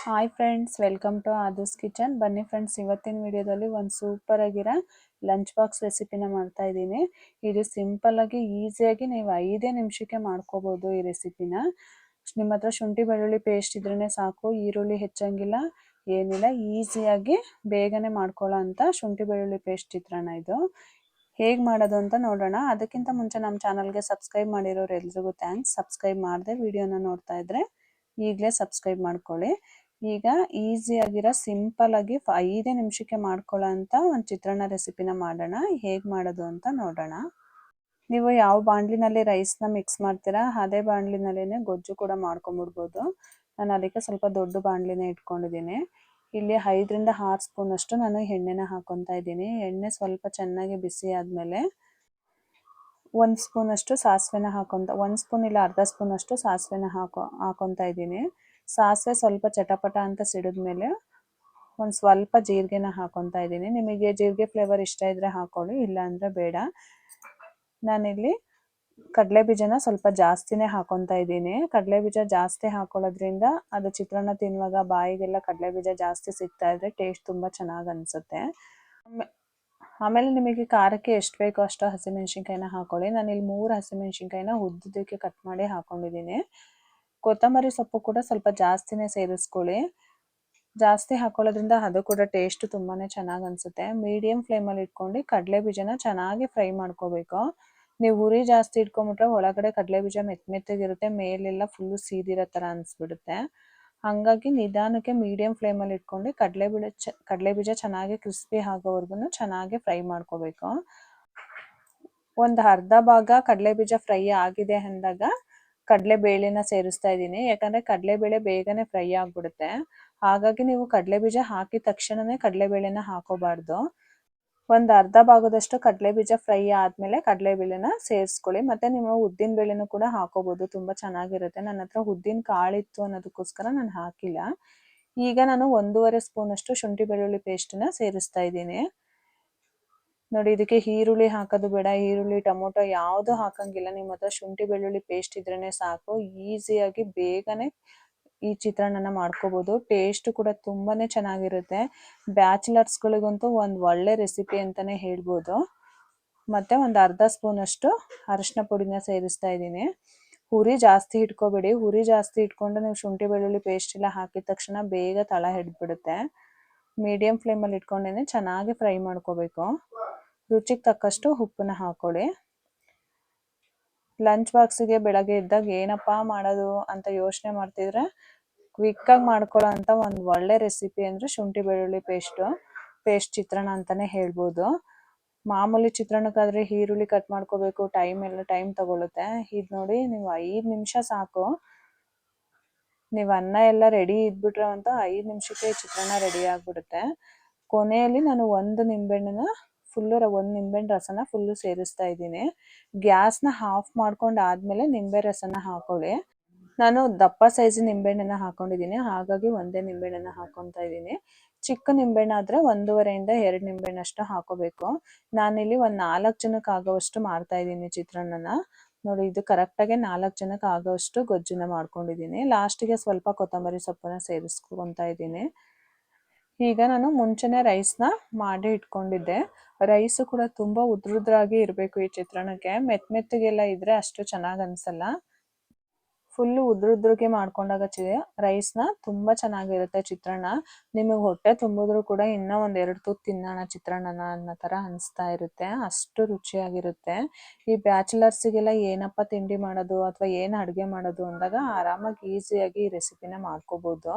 Hi friends, welcome to ಆದೂಸ್ kitchen. ಬನ್ನಿ friends, ಇವತ್ತಿನ ವಿಡಿಯೋದಲ್ಲಿ ಒಂದು ಸೂಪರ್ ಆಗಿರೋ ಲಂಚ್ ಬಾಕ್ಸ್ ರೆಸಿಪಿನ ಮಾಡ್ತಾ ಇದ್ದೀನಿ. ಇದು ಸಿಂಪಲ್ ಆಗಿ ಈಸಿಯಾಗಿ ನೀವು 5 ನಿಮಿಷಕ್ಕೆ ಮಾಡ್ಕೋಬಹುದು ಈ ರೆಸಿಪಿನ. ನಿಮ್ಮ ಹತ್ರ ಶುಂಠಿ ಬೆಳ್ಳುಳ್ಳಿ ಪೇಸ್ಟ್ ಇದ್ರೇ ಸಾಕು, ಈರುಳ್ಳಿ ಹೆಚ್ಚಂಗಿಲ್ಲ ಏನಿಲ್ಲ. ಈಸಿಯಾಗಿ ಬೇಗನೆ ಮಾಡ್ಕೊಳ್ಳೋ ಅಂತ ಶುಂಠಿ ಬೆಳ್ಳುಳ್ಳಿ ಪೇಸ್ಟ್ ಚಿತ್ರಾನ್ನ ಇದು. ಹೇಗೆ ಮಾಡೋದು ಅಂತ ನೋಡೋಣ. ಅದಕ್ಕಿಂತ ಮುಂಚೆ ನಮ್ಮ ಚಾನಲ್ಗೆ ಸಬ್ಸ್ಕ್ರೈಬ್ ಮಾಡಿರೋರು ಎಲ್ರಿಗೂ ಥ್ಯಾಂಕ್ಸ್. ಸಬ್ಸ್ಕ್ರೈಬ್ ಮಾಡದೆ ವಿಡಿಯೋನ ನೋಡ್ತಾ ಇದ್ರೆ ಈಗಲೇ ಸಬ್ಸ್ಕ್ರೈಬ್ ಮಾಡ್ಕೊಳ್ಳಿ. ಈಗ ಈಸಿಯಾಗಿರೋ ಸಿಂಪಲ್ ಆಗಿ 5 ನಿಮಿಷಕ್ಕೆ ಮಾಡ್ಕೊಳ್ಳೋ ಅಂತ ಒಂದು ಚಿತ್ರಾನ್ನ ರೆಸಿಪಿನ ಮಾಡೋಣ. ಹೇಗೆ ಮಾಡೋದು ಅಂತ ನೋಡೋಣ. ನೀವು ಯಾವ ಬಾಣಲಿನಲ್ಲಿ ರೈಸ್ನ ಮಿಕ್ಸ್ ಮಾಡ್ತೀರಾ ಅದೇ ಬಾಣಲಿನಲ್ಲೇ ಗೊಜ್ಜು ಕೂಡ ಮಾಡ್ಕೊಂಬಿಡ್ಬೋದು. ನಾನು ಅದಕ್ಕೆ ಸ್ವಲ್ಪ ದೊಡ್ಡ ಬಾಣಲಿನೇ ಇಟ್ಕೊಂಡಿದ್ದೀನಿ. ಇಲ್ಲಿ 5ರಿಂದ 6 ಸ್ಪೂನ್ ಅಷ್ಟು ನಾನು ಎಣ್ಣೆನ ಹಾಕೊತಾ ಇದ್ದೀನಿ. ಎಣ್ಣೆ ಸ್ವಲ್ಪ ಚೆನ್ನಾಗಿ ಬಿಸಿ ಆದಮೇಲೆ 1 ಸ್ಪೂನ್ ಅಷ್ಟು ಸಾಸಿವೆನ ಹಾಕೊಂತ, 1 ಸ್ಪೂನ್ ಇಲ್ಲ ಅರ್ಧ ಸ್ಪೂನ್ ಅಷ್ಟು ಸಾಸಿವೆನ ಹಾಕೊತಾ ಇದ್ದೀನಿ. ಸಾಸಿವೆ ಸ್ವಲ್ಪ ಚಟಪಟ ಅಂತ ಸಿಡಿದ್ಮೇಲೆ ಒಂದು ಸ್ವಲ್ಪ ಜೀರಿಗೆನ ಹಾಕೊತಾ ಇದ್ದೀನಿ. ನಿಮಗೆ ಜೀರಿಗೆ ಫ್ಲೇವರ್ ಇಷ್ಟ ಇದ್ರೆ ಹಾಕೊಳ್ಳಿ, ಇಲ್ಲ ಅಂದರೆ ಬೇಡ. ನಾನಿಲ್ಲಿ ಕಡಲೆ ಬೀಜನ ಸ್ವಲ್ಪ ಜಾಸ್ತಿನೇ ಹಾಕೊತಾ ಇದ್ದೀನಿ. ಕಡಲೆ ಬೀಜ ಜಾಸ್ತಿ ಹಾಕೊಳ್ಳೋದ್ರಿಂದ ಅದು ಚಿತ್ರಾನ್ನ ತಿನ್ನುವಾಗ ಬಾಯಿಗೆಲ್ಲ ಕಡಲೆ ಬೀಜ ಜಾಸ್ತಿ ಸಿಗ್ತಾ ಇದ್ರೆ ಟೇಸ್ಟ್ ತುಂಬ ಚೆನ್ನಾಗಿ ಅನಿಸುತ್ತೆ. ಆಮೇಲೆ ನಿಮಗೆ ಖಾರಕ್ಕೆ ಎಷ್ಟು ಬೇಕೋ ಅಷ್ಟು ಹಸಿಮೆಣ್ಸಿನ್ಕಾಯಿನ ಹಾಕೊಳ್ಳಿ. ನಾನಿಲ್ಲಿ 3 ಹಸಿಮೆಣ್ಸಿನ್ಕಾಯಿನ ಉದ್ದಕ್ಕೆ ಕಟ್ ಮಾಡಿ ಹಾಕೊಂಡಿದ್ದೀನಿ. ಕೊತ್ತಂಬರಿ ಸೊಪ್ಪು ಕೂಡ ಸ್ವಲ್ಪ ಜಾಸ್ತಿನೇ ಸೇರಿಸ್ಕೊಳ್ಳಿ. ಜಾಸ್ತಿ ಹಾಕೊಳ್ಳೋದ್ರಿಂದ ಅದು ಕೂಡ ಟೇಸ್ಟ್ ತುಂಬಾ ಚೆನ್ನಾಗಿ ಅನಿಸುತ್ತೆ. ಮೀಡಿಯಂ ಫ್ಲೇಮಲ್ಲಿ ಇಟ್ಕೊಂಡು ಕಡಲೆ ಬೀಜನ ಚೆನ್ನಾಗಿ ಫ್ರೈ ಮಾಡ್ಕೋಬೇಕು. ನೀವು ಉರಿ ಜಾಸ್ತಿ ಇಟ್ಕೊಂಡ್ಬಿಟ್ರೆ ಒಳಗಡೆ ಕಡಲೆ ಬೀಜ ಮೆತ್ತಗಿರುತ್ತೆ, ಮೇಲೆಲ್ಲ ಫುಲ್ಲು ಸೀದಿರೋ ಥರ ಅನಿಸ್ಬಿಡುತ್ತೆ. ಹಾಗಾಗಿ ನಿಧಾನಕ್ಕೆ ಮೀಡಿಯಂ ಫ್ಲೇಮಲ್ಲಿ ಇಟ್ಕೊಂಡು ಕಡಲೆ ಬೀಜ ಚೆನ್ನಾಗಿ ಕ್ರಿಸ್ಪಿ ಆಗೋವರೆಗೂ ಚೆನ್ನಾಗಿ ಫ್ರೈ ಮಾಡ್ಕೋಬೇಕು. ಒಂದು ಅರ್ಧ ಭಾಗ ಕಡಲೆ ಬೀಜ ಫ್ರೈ ಆಗಿದೆ ಅಂದಾಗ ಕಡಲೆಬೇಳೆನ ಸೇರಿಸ್ತಾ ಇದ್ದೀನಿ. ಯಾಕಂದರೆ ಕಡಲೆಬೇಳೆ ಬೇಗನೆ ಫ್ರೈ ಆಗಿಬಿಡುತ್ತೆ. ಹಾಗಾಗಿ ನೀವು ಕಡಲೆಬೀಜ ಹಾಕಿದ ತಕ್ಷಣವೇ ಕಡಲೆಬೇಳೆನ ಹಾಕೋಬಾರ್ದು. ಒಂದು ಅರ್ಧ ಭಾಗದಷ್ಟು ಕಡಲೆಬೀಜ ಫ್ರೈ ಆದಮೇಲೆ ಕಡಲೆಬೇಳೆನ ಸೇರಿಸ್ಕೊಳ್ಳಿ. ಮತ್ತು ನೀವು ಉದ್ದಿನ ಬೇಳೆನೂ ಕೂಡ ಹಾಕೋಬೋದು, ತುಂಬ ಚೆನ್ನಾಗಿರುತ್ತೆ. ನನ್ನ ಹತ್ರ ಉದ್ದಿನ ಕಾಳಿತ್ತು ಅನ್ನೋದಕ್ಕೋಸ್ಕರ ನಾನು ಹಾಕಿಲ್ಲ. ಈಗ ನಾನು 1.5 ಸ್ಪೂನಷ್ಟು ಶುಂಠಿ ಬೆಳ್ಳುಳ್ಳಿ ಪೇಸ್ಟನ್ನ ಸೇರಿಸ್ತಾ ಇದ್ದೀನಿ. ನೋಡಿ, ಇದಕ್ಕೆ ಈರುಳ್ಳಿ ಹಾಕೋದು ಬೇಡ, ಈರುಳ್ಳಿ ಟೊಮೊಟೊ ಯಾವುದು ಹಾಕಂಗಿಲ್ಲ. ನಿಮ್ಮ ಹತ್ರ ಶುಂಠಿ ಬೆಳ್ಳುಳ್ಳಿ ಪೇಸ್ಟ್ ಇದ್ರೇ ಸಾಕು, ಈಸಿಯಾಗಿ ಬೇಗನೆ ಈ ಚಿತ್ರಾನ್ನನ ಮಾಡ್ಕೋಬೋದು. ಟೇಸ್ಟ್ ಕೂಡ ತುಂಬಾ ಚೆನ್ನಾಗಿರುತ್ತೆ. ಬ್ಯಾಚುಲರ್ಸ್ಗಳಿಗಂತೂ ಒಂದು ಒಳ್ಳೆ ರೆಸಿಪಿ ಅಂತಲೇ ಹೇಳ್ಬೋದು. ಮತ್ತು ಒಂದು ಅರ್ಧ ಸ್ಪೂನಷ್ಟು ಅರಿಶಿನ ಪುಡಿನ ಸೇರಿಸ್ತಾ ಇದ್ದೀನಿ. ಹುರಿ ಜಾಸ್ತಿ ಇಟ್ಕೋಬೇಡಿ. ಹುರಿ ಜಾಸ್ತಿ ಇಟ್ಕೊಂಡು ನೀವು ಶುಂಠಿ ಬೆಳ್ಳುಳ್ಳಿ ಪೇಸ್ಟ್ ಎಲ್ಲ ಹಾಕಿದ ತಕ್ಷಣ ಬೇಗ ತಳ ಹಿಡಿದ್ಬಿಡುತ್ತೆ. ಮೀಡಿಯಂ ಫ್ಲೇಮಲ್ಲಿ ಇಟ್ಕೊಂಡೇ ಚೆನ್ನಾಗಿ ಫ್ರೈ ಮಾಡ್ಕೋಬೇಕು. ರುಚಿಗೆ ತಕ್ಕಷ್ಟು ಉಪ್ಪನ್ನ ಹಾಕೊಳ್ಳಿ. ಲಂಚ್ ಬಾಕ್ಸಿಗೆ ಬೆಳಗ್ಗೆ ಇದ್ದಾಗ ಏನಪ್ಪ ಮಾಡೋದು ಅಂತ ಯೋಚನೆ ಮಾಡ್ತಿದ್ರೆ ಕ್ವಿಕ್ಕಾಗಿ ಮಾಡ್ಕೊಳ್ಳೋ ಅಂತ ಒಂದು ಒಳ್ಳೆ ರೆಸಿಪಿ ಅಂದರೆ ಶುಂಠಿ ಬೆಳ್ಳುಳ್ಳಿ ಪೇಸ್ಟ್ ಚಿತ್ರಾನ್ನ ಅಂತಲೇ ಹೇಳ್ಬೋದು. ಮಾಮೂಲಿ ಚಿತ್ರಾನ್ನಕ್ಕಾದರೆ ಈರುಳ್ಳಿ ಕಟ್ ಮಾಡ್ಕೋಬೇಕು, ಟೈಮ್ ತಗೊಳುತ್ತೆ. ಇದು ನೋಡಿ, ನೀವು 5 ನಿಮಿಷ ಸಾಕು. ನೀವು ಅನ್ನ ಎಲ್ಲ ರೆಡಿ ಇದ್ಬಿಟ್ರೆ ಅಂತ 5 ನಿಮಿಷಕ್ಕೆ ಚಿತ್ರಾನ್ನ ರೆಡಿ ಆಗಿಬಿಡುತ್ತೆ. ಕೊನೆಯಲ್ಲಿ ನಾನು ಒಂದು ನಿಂಬೆಹಣ್ಣು ರಸನ ಫುಲ್ಲು ಸೇರಿಸ್ತಾ ಇದ್ದೀನಿ. ಗ್ಯಾಸ್ನ ಆಫ್ ಮಾಡ್ಕೊಂಡು ಆದಮೇಲೆ ನಿಂಬೆ ರಸನ ಹಾಕೊಳ್ಳಿ. ನಾನು ದಪ್ಪ ಸೈಜ್ ನಿಂಬೆಹಣ್ಣನ್ನ ಹಾಕೊಂಡಿದ್ದೀನಿ, ಹಾಗಾಗಿ ಒಂದೇ ನಿಂಬೆಹಣ್ಣನ್ನ ಹಾಕೊತಾ ಇದ್ದೀನಿ. ಚಿಕ್ಕ ನಿಂಬೆಹಣ್ಣು ಆದರೆ 1.5ರಿಂದ 2 ನಿಂಬೆಹಣ್ಣಷ್ಟು ಹಾಕೋಬೇಕು. ನಾನಿಲ್ಲಿ ಒಂದು 4 ಜನಕ್ಕೆ ಆಗೋವಷ್ಟು ಮಾಡ್ತಾ ಇದ್ದೀನಿ ಚಿತ್ರಾನ್ನನ. ನೋಡಿ, ಇದು ಕರೆಕ್ಟಾಗಿ 4 ಜನಕ್ಕೆ ಆಗೋವಷ್ಟು ಗೊಜ್ಜನ್ನ ಮಾಡ್ಕೊಂಡಿದ್ದೀನಿ. ಲಾಸ್ಟಿಗೆ ಸ್ವಲ್ಪ ಕೊತ್ತಂಬರಿ ಸೊಪ್ಪನ್ನ ಸೇರಿಸ್ಕೊತಾ ಇದ್ದೀನಿ. ಈಗ ನಾನು ಮುಂಚೆನೇ ರೈಸ್ನ ಮಾಡಿ ಇಟ್ಕೊಂಡಿದ್ದೆ. ರೈಸು ಕೂಡ ತುಂಬ ಉದ್ರುದ್ರಾಗಿ ಇರಬೇಕು ಈ ಚಿತ್ರಾನ್ನಕ್ಕೆ. ಮೆತ್ತಗೆಲ್ಲ ಇದ್ರೆ ಅಷ್ಟು ಚೆನ್ನಾಗಿ ಅನಿಸಲ್ಲ. ಫುಲ್ಲು ಉದ್ರುದ್ರಿಗೆ ಮಾಡ್ಕೊಂಡಾಗ ರೈಸ್ನ ತುಂಬ ಚೆನ್ನಾಗಿರುತ್ತೆ ಚಿತ್ರಾನ್ನ. ನಿಮಗೆ ಹೊಟ್ಟೆ ತುಂಬಿದ್ರೂ ಕೂಡ ಇನ್ನೂ 1-2 ತುತ್ತು ತಿನ್ನೋಣ ಚಿತ್ರಾನ್ನನ ಅನ್ನೋ ಥರ ಅನಿಸ್ತಾ ಇರುತ್ತೆ, ಅಷ್ಟು ರುಚಿಯಾಗಿರುತ್ತೆ. ಈ ಬ್ಯಾಚುಲರ್ಸಿಗೆಲ್ಲ ಏನಪ್ಪ ತಿಂಡಿ ಮಾಡೋದು ಅಥವಾ ಏನು ಅಡುಗೆ ಮಾಡೋದು ಅಂದಾಗ ಆರಾಮಾಗಿ ಈಸಿಯಾಗಿ ಈ ರೆಸಿಪಿನ ಮಾಡ್ಕೋಬೋದು.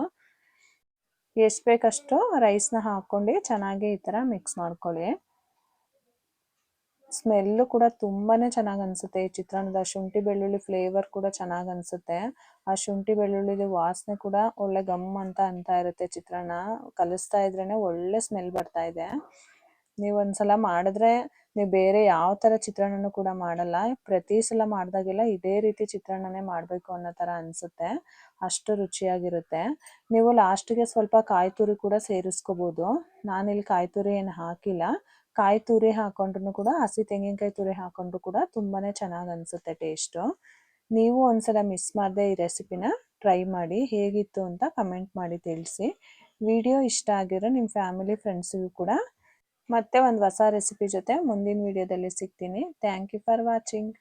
ಎಷ್ಟು ಬೇಕಷ್ಟು ರೈಸ್ನ ಹಾಕ್ಕೊಂಡು ಚೆನ್ನಾಗಿ ಈ ಥರ ಮಿಕ್ಸ್ ಮಾಡ್ಕೊಳ್ಳಿ. ಸ್ಮೆಲ್ಲು ಕೂಡ ತುಂಬಾ ಚೆನ್ನಾಗಿ ಅನಿಸುತ್ತೆ ಈ ಚಿತ್ರಾನ್ನದ. ಶುಂಠಿ ಬೆಳ್ಳುಳ್ಳಿ ಫ್ಲೇವರ್ ಕೂಡ ಚೆನ್ನಾಗಿ ಅನಿಸುತ್ತೆ. ಆ ಶುಂಠಿ ಬೆಳ್ಳುಳ್ಳಿದು ವಾಸನೆ ಕೂಡ ಒಳ್ಳೆ ಅಂತ ಇರುತ್ತೆ. ಚಿತ್ರಾನ್ನ ಕಲಿಸ್ತಾ ಇದ್ರೇ ಒಳ್ಳೆ ಸ್ಮೆಲ್ ಬರ್ತಾ ಇದೆ. ನೀವು ಒಂದ್ಸಲ ಮಾಡಿದ್ರೆ ನೀವು ಬೇರೆ ಯಾವ ಥರ ಚಿತ್ರಾನ್ನನೂ ಕೂಡ ಮಾಡಲ್ಲ. ಪ್ರತಿ ಸಲ ಮಾಡಿದಾಗೆಲ್ಲ ಇದೇ ರೀತಿ ಚಿತ್ರಾನ್ನನೇ ಮಾಡಬೇಕು ಅನ್ನೋ ಥರ ಅನಿಸುತ್ತೆ, ಅಷ್ಟು ರುಚಿಯಾಗಿರುತ್ತೆ. ನೀವು ಲಾಸ್ಟಿಗೆ ಸ್ವಲ್ಪ ಕಾಯಿ ತುರಿ ಕೂಡ ಸೇರಿಸ್ಕೋಬೋದು. ನಾನಿಲ್ಲಿ ಕಾಯಿ ತುರಿ ಏನು ಹಾಕಿಲ್ಲ. ಕಾಯಿ ತುರಿ ಹಾಕೊಂಡ್ರು ಕೂಡ, ಹಸಿ ತೆಂಗಿನಕಾಯಿ ತುರಿ ಹಾಕೊಂಡ್ರು ಕೂಡ ತುಂಬಾ ಚೆನ್ನಾಗಿ ಅನಿಸುತ್ತೆ ಟೇಸ್ಟು. ನೀವು ಒಂದ್ಸಲ ಮಿಸ್ ಮಾಡದೆ ಈ ರೆಸಿಪಿನ ಟ್ರೈ ಮಾಡಿ, ಹೇಗಿತ್ತು ಅಂತ ಕಮೆಂಟ್ ಮಾಡಿ ತಿಳಿಸಿ. ವಿಡಿಯೋ ಇಷ್ಟ ಆಗಿರೋ ನಿಮ್ಮ ಫ್ಯಾಮಿಲಿ ಫ್ರೆಂಡ್ಸಿಗೂ ಕೂಡ ಮತ್ತೆ ಒಂದು ಹೊಸ ರೆಸಿಪಿ ಜೊತೆ ಮುಂದಿನ ವಿಡಿಯೋದಲ್ಲಿ ಸಿಗ್ತೀನಿ. Thank you for watching.